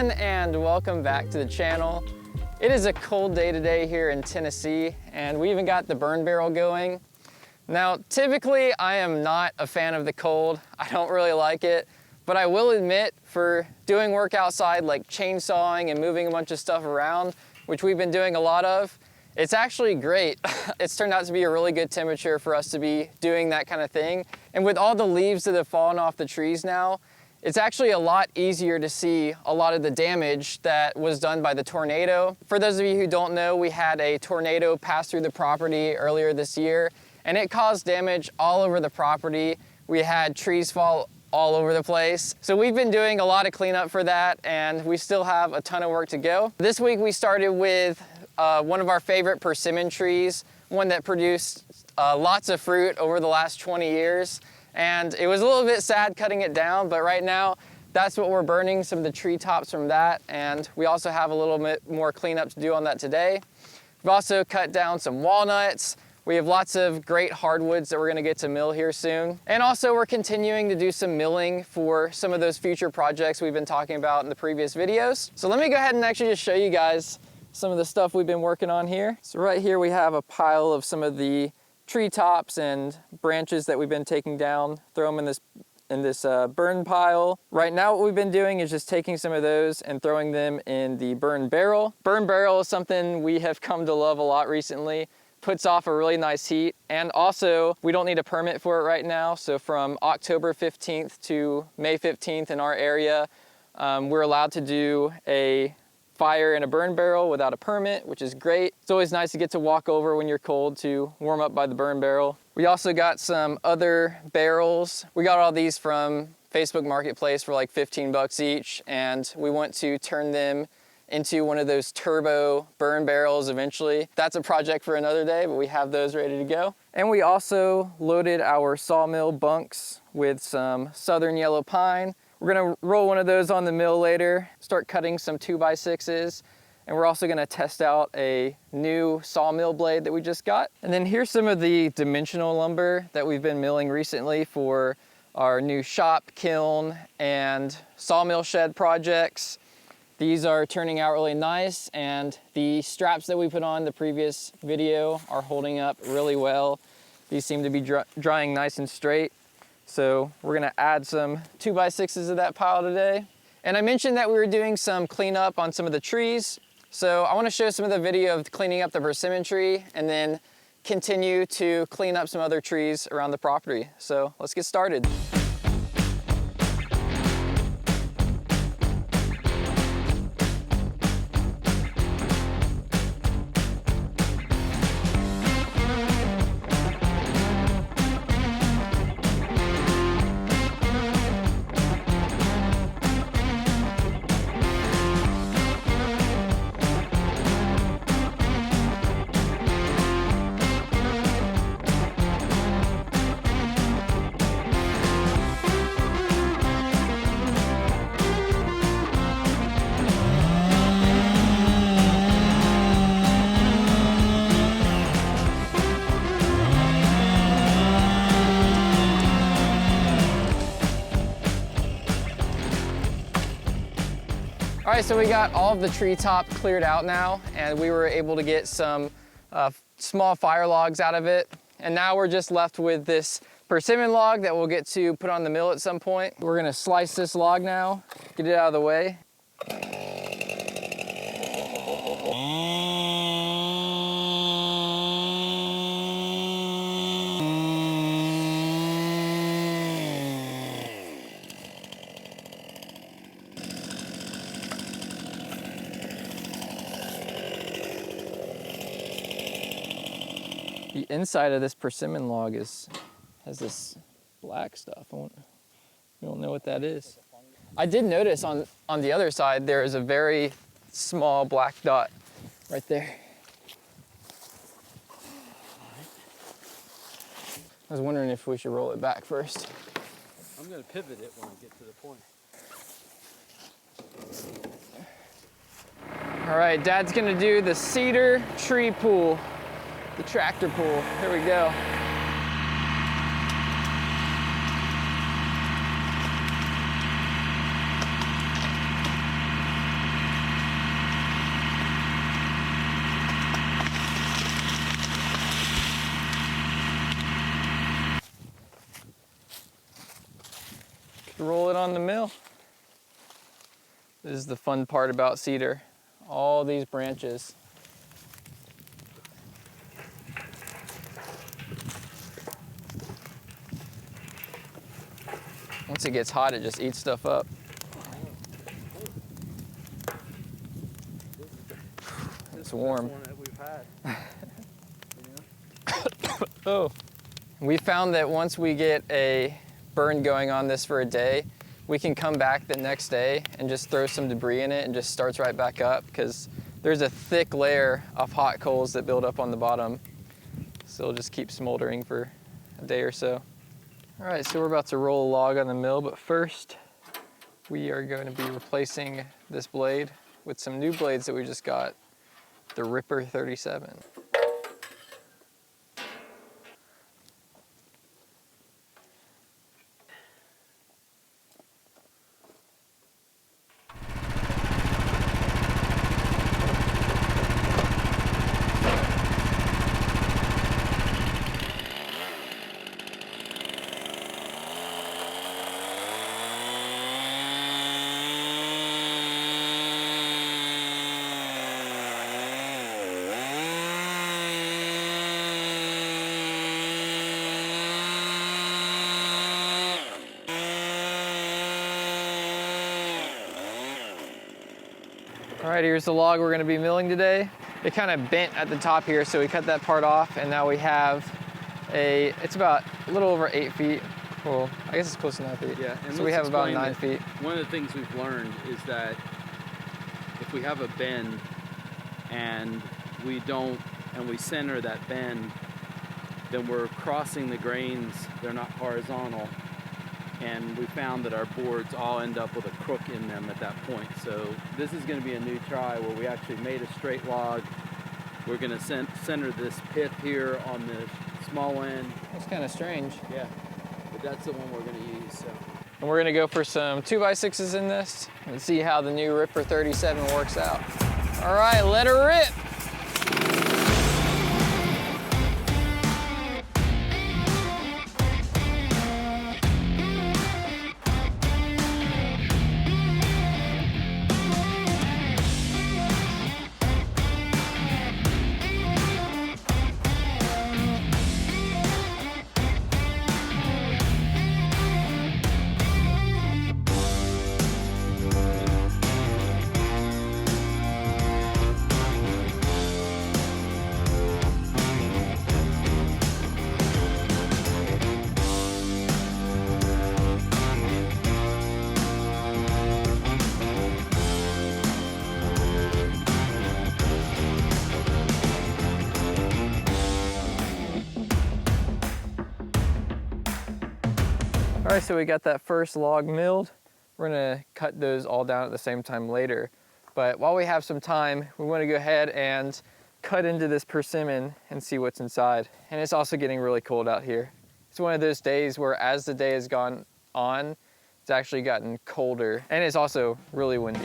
everyone, and welcome back to the channel. It is a cold day today here in Tennessee, and we even got the burn barrel going. Now, typically I am not a fan of the cold. I don't really like it, but I will admit, for doing work outside like chainsawing and moving a bunch of stuff around, which we've been doing a lot of, it's actually great. It's turned out to be a really good temperature for us to be doing that kind of thing. And with all the leaves that have fallen off the trees now, it's actually a lot easier to see a lot of the damage that was done by the tornado. For those of you who don't know, we had a tornado pass through the property earlier this year, and it caused damage all over the property. We had trees fall all over the place. So we've been doing a lot of cleanup for that, and we still have a ton of work to go. This week we started with one of our favorite persimmon trees, one that produced lots of fruit over the last 20 years. And it was a little bit sad cutting it down, but right now that's what we're burning, some of the tree tops from that. And we also have a little bit more cleanup to do on that today. We've also cut down some walnuts. We have lots of great hardwoods that we're gonna get to mill here soon. And also we're continuing to do some milling for some of those future projects we've been talking about in the previous videos. So let me go ahead and actually just show you guys some of the stuff we've been working on here. So right here we have a pile of some of the tree tops and branches that we've been taking down, throw them in this burn pile. Right now what we've been doing is just taking some of those and throwing them in the burn barrel. Burn barrel is something we have come to love a lot recently. Puts off a really nice heat, and also we don't need a permit for it right now. So from October 15th to May 15th in our area, we're allowed to do a fire in a burn barrel without a permit, which is great. It's always nice to get to walk over when you're cold to warm up by the burn barrel. We also got some other barrels. We got all these from Facebook Marketplace for like 15 bucks each, and we want to turn them into one of those turbo burn barrels eventually. That's a project for another day, but we have those ready to go. And we also loaded our sawmill bunks with some southern yellow pine. We're gonna roll one of those on the mill later, start cutting some 2x6s, and we're also gonna test out a new sawmill blade that we just got. And then here's some of the dimensional lumber that we've been milling recently for our new shop, kiln, and sawmill shed projects. These are turning out really nice, and the straps that we put on the previous video are holding up really well. These seem to be drying nice and straight. So we're gonna add some 2x6s to that pile today. And I mentioned that we were doing some cleanup on some of the trees. So I wanna show some of the video of cleaning up the persimmon tree and then continue to clean up some other trees around the property. So let's get started. All right, so we got all of the treetop cleared out now, and we were able to get some small fire logs out of it. And now we're just left with this persimmon log that we'll get to put on the mill at some point. We're gonna slice this log now, get it out of the way. The inside of this persimmon log has this black stuff. We don't know what that is. I did notice on the other side there is a very small black dot right there. I was wondering if we should roll it back first. I'm going to pivot it when I get to the point. All right, Dad's gonna do the cedar tree pull, the tractor pull. Here we go. roll it on the mill. This is the fun part about cedar. All these branches. Once it gets hot, it just eats stuff up. It's warm. One that we've had. Oh. We found that once we get a burn going on this for a day, we can come back the next day and just throw some debris in it and just starts right back up, because there's a thick layer of hot coals that build up on the bottom. So it'll just keep smoldering for a day or so. All right, so we're about to roll a log on the mill, but first we are going to be replacing this blade with some new blades that we just got, the Ripper 37. All right, here's the log we're gonna be milling today. It kind of bent at the top here, so we cut that part off, and now we have it's about a little over 8 feet. Well, I guess it's close to 9 feet. Yeah, and so we have about 9 feet. One of the things we've learned is that if we have a bend and we center that bend, then we're crossing the grains, they're not horizontal. And we found that our boards all end up with a crook in them at that point. So this is going to be a new try where we actually made a straight log. We're going to center this pith here on the small end. That's kind of strange. Yeah, but that's the one we're going to use. So. And we're going to go for some 2x6s in this and see how the new Ripper 37 works out. All right, let her rip. All right, so we got that first log milled. We're gonna cut those all down at the same time later. But while we have some time, we wanna go ahead and cut into this persimmon and see what's inside. And it's also getting really cold out here. It's one of those days where as the day has gone on, it's actually gotten colder, and it's also really windy.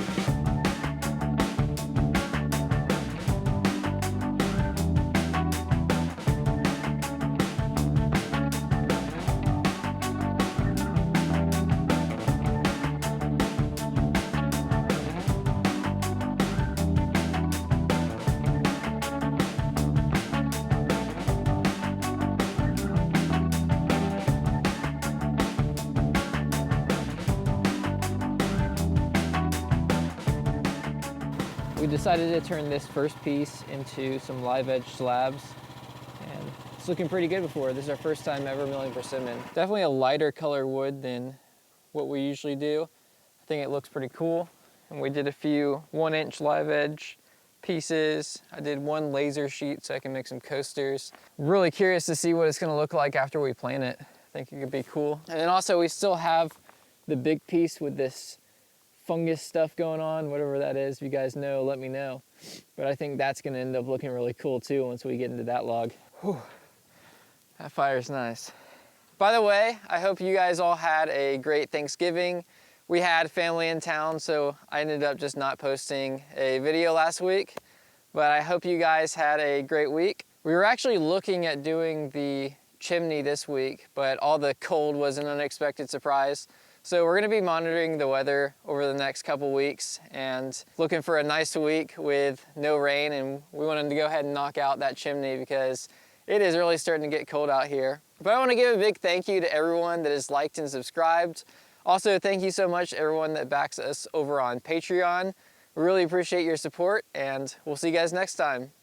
We decided to turn this first piece into some live edge slabs, and it's looking pretty good before. This is our first time ever milling persimmon. Definitely a lighter color wood than what we usually do. I think it looks pretty cool. And we did a few 1-inch live edge pieces. I did one laser sheet so I can make some coasters. I'm really curious to see what it's gonna look like after we plant it. I think it could be cool. And then also we still have the big piece with this fungus stuff going on, whatever that is. If you guys know, let me know. But I think that's gonna end up looking really cool too once we get into that log. Whew. That fire's nice. By the way, I hope you guys all had a great Thanksgiving. We had family in town, so I ended up just not posting a video last week. But I hope you guys had a great week. We were actually looking at doing the chimney this week, but all the cold was an unexpected surprise. So we're gonna be monitoring the weather over the next couple weeks and looking for a nice week with no rain, and we wanted to go ahead and knock out that chimney because it is really starting to get cold out here. But I wanna give a big thank you to everyone that has liked and subscribed. Also, thank you so much to everyone that backs us over on Patreon. We really appreciate your support, and we'll see you guys next time.